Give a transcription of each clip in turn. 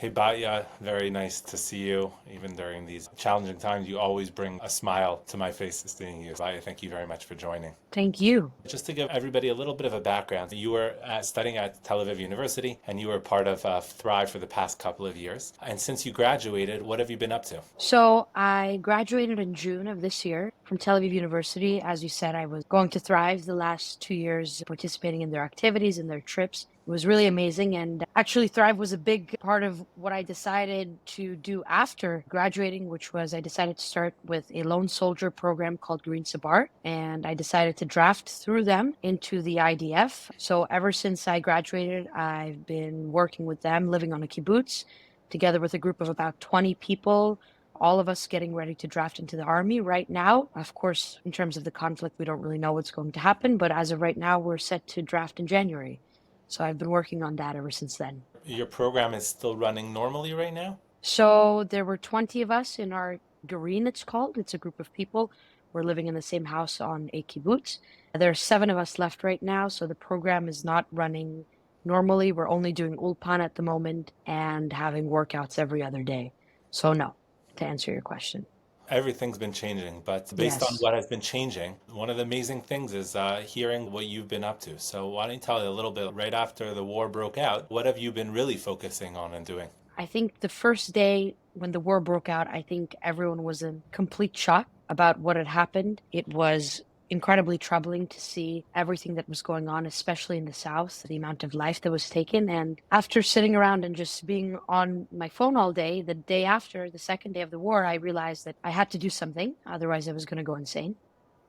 Hey Batya, very nice to see you. Even during these challenging times, you always bring a smile to my face seeing you. Batya, thank you very much for joining. Thank you. Just to give everybody a little bit of a background, you were studying at Tel Aviv University and you were part of Thrive for the past couple of years. And since you graduated, what have you been up to? So I graduated in June of this year from Tel Aviv University. As you said, I was going to Thrive the last 2 years, participating in their activities and their trips. It was really amazing. And actually, Thrive was a big part of what I decided to do after graduating, which was I decided to start with a lone soldier program called Green Sabar. And I decided to draft through them into the IDF. So ever since I graduated, I've been working with them, living on a kibbutz, together with a group of about 20 people, all of us getting ready to draft into the army right now. Of course, in terms of the conflict, we don't really know what's going to happen, but as of right now, we're set to draft in January. So I've been working on that ever since then. Your program is still running normally right now? So there were 20 of us in our Gareen, it's called. It's a group of people. We're living in the same house on a kibbutz. There are 7 of us left right now, so the program is not running normally. We're only doing ulpan at the moment and having workouts every other day. So no, to answer your question. Everything's been changing, but based on Yes. what has been changing, one of the amazing things is hearing what you've been up to. So why don't you tell me a little bit right after the war broke out, what have you been really focusing on and doing? I think the first day when the war broke out, I think everyone was in complete shock about what had happened. It was incredibly troubling to see everything that was going on, especially in the South, the amount of life that was taken. And after sitting around and just being on my phone all day, the day after, the second day of the war, I realized that I had to do something. Otherwise, I was going to go insane.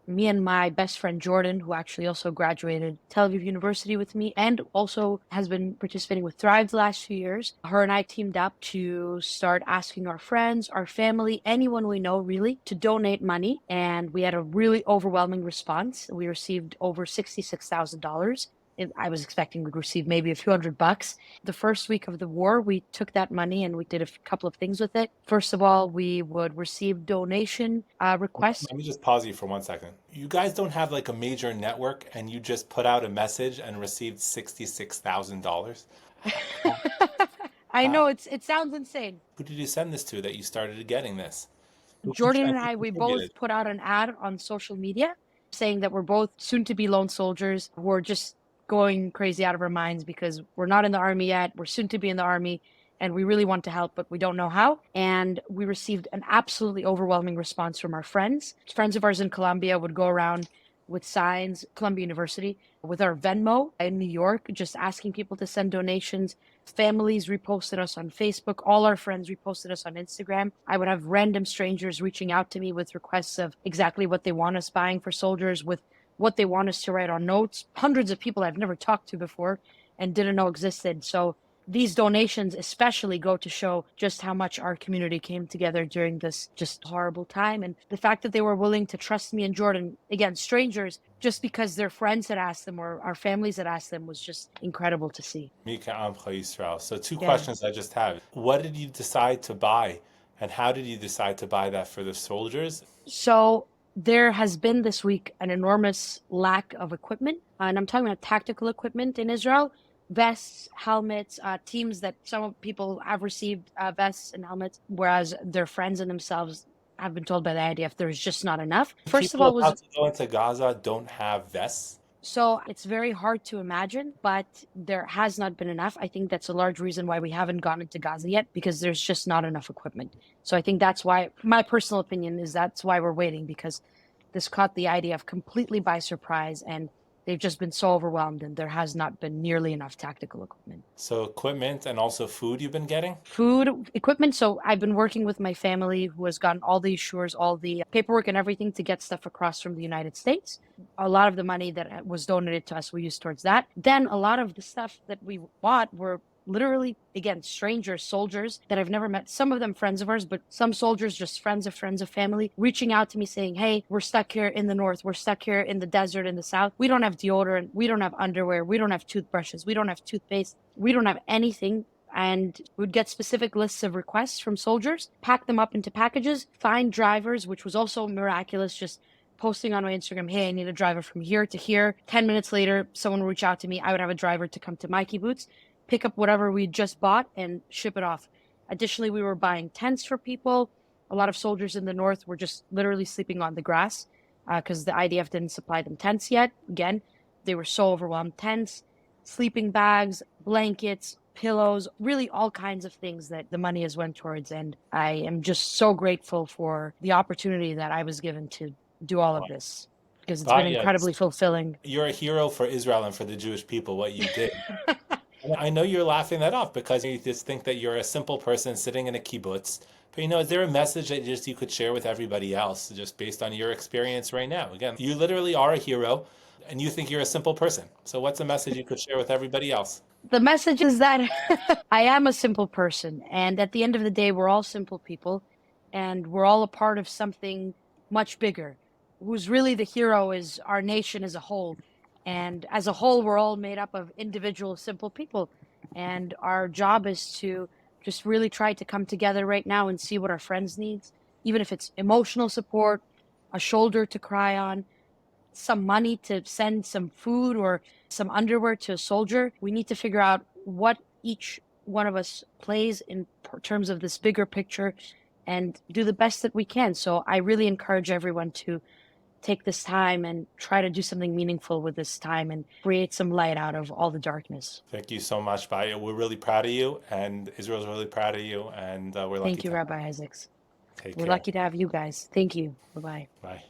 Me and my best friend Jordan, who actually also graduated Tel Aviv University with me and also has been participating with Thrive the last few years. Her and I teamed up to start asking our friends, our family, anyone we know really, to donate money. And we had a really overwhelming response. We received over $66,000. I was expecting we'd receive maybe a few $100. The first week of the war, we took that money and we did a couple of things with it. First of all, we would receive donation requests. Let me just pause you for 1 second. You guys don't have like a major network and you just put out a message and received $66,000? I Uh, know it sounds insane. who did you send this to that you started getting this? Jordan and Who I, we contributed? both put out an ad on social media saying that we're both soon to be lone soldiers who are just going crazy out of our minds because we're not in the army yet. We're soon to be in the army and we really want to help, but we don't know how. And we received an absolutely overwhelming response from our friends. Friends of ours in Colombia would go around with signs, Columbia University, with our Venmo in New York, just asking people to send donations. Families reposted us on Facebook. All our friends reposted us on Instagram. I would have random strangers reaching out to me with requests of exactly what they want us buying for soldiers, with what they want us to write on notes. Hundreds of people I've never talked to before and didn't know existed. So these donations especially go to show just how much our community came together during this just horrible time. And the fact that they were willing to trust me and Jordan, again, strangers, just because their friends had asked them or our families had asked them was just incredible to see. Mika Amcha Yisrael. So two Yeah. questions I just have. What did you decide to buy and how did you decide to buy that for the soldiers? So there has been this week an enormous lack of equipment, and I'm talking about tactical equipment in Israel. Vests, helmets, teams that some people have received vests and helmets, whereas their friends and themselves have been told by the IDF there's just not enough. First of People all, was about to go into Gaza don't have vests. so it's very hard to imagine, but there has not been enough. I think that's a large reason why we haven't gone into Gaza yet, because there's just not enough equipment. So I think that's why, my personal opinion is that's why we're waiting, because this caught the IDF completely by surprise and they've just been so overwhelmed and there has not been nearly enough tactical equipment. So equipment and also food you've been getting? Food, equipment. So I've been working with my family who has gotten all the issues, all the paperwork and everything to get stuff across from the United States. A lot of the money that was donated to us, we used towards that. Then a lot of the stuff that we bought were literally, again, strangers, soldiers that I've never met. Some of them friends of ours, but some soldiers, just friends of family, reaching out to me saying, hey, we're stuck here in the north. We're stuck here in the desert in the south. We don't have deodorant. We don't have underwear. We don't have toothbrushes. We don't have toothpaste. We don't have anything. And we'd get specific lists of requests from soldiers, pack them up into packages, find drivers, which was also miraculous, just posting on my Instagram, hey, I need a driver from here to here. 10 minutes later, someone would reach out to me. I would have a driver to come to my kibbutz, pick up whatever we just bought and ship it off. Additionally, we were buying tents for people. A lot of soldiers in the north were just literally sleeping on the grass because the IDF didn't supply them tents yet. Again, they were so overwhelmed. Tents, sleeping bags, blankets, pillows, really all kinds of things that the money has went towards. And I am just so grateful for the opportunity that I was given to do all of this because it's been Batya, incredibly fulfilling. you're a hero for Israel and for the Jewish people, what you did. And I know you're laughing that off because you just think that you're a simple person sitting in a kibbutz. But is there a message that just you could share with everybody else just based on your experience right now? Again, you literally are a hero and you think you're a simple person. So what's a message you could share with everybody else? The message is that I am a simple person. And at the end of the day, we're all simple people. And we're all a part of something much bigger. Who's really the hero is our nation as a whole. And as a whole, we're all made up of individual, simple people. And our job is to just really try to come together right now and see what our friends need, even if it's emotional support, a shoulder to cry on, some money to send some food or some underwear to a soldier. We need to figure out what each one of us plays in terms of this bigger picture and do the best that we can. So I really encourage everyone to take this time and try to do something meaningful with this time and create some light out of all the darkness. Thank you so much, Batya. We're really proud of you, and Israel's really proud of you, and we're lucky Thank you, to have Rabbi Isaacs. you. Take We're care. lucky to have you guys. Thank you. Bye-bye. Bye.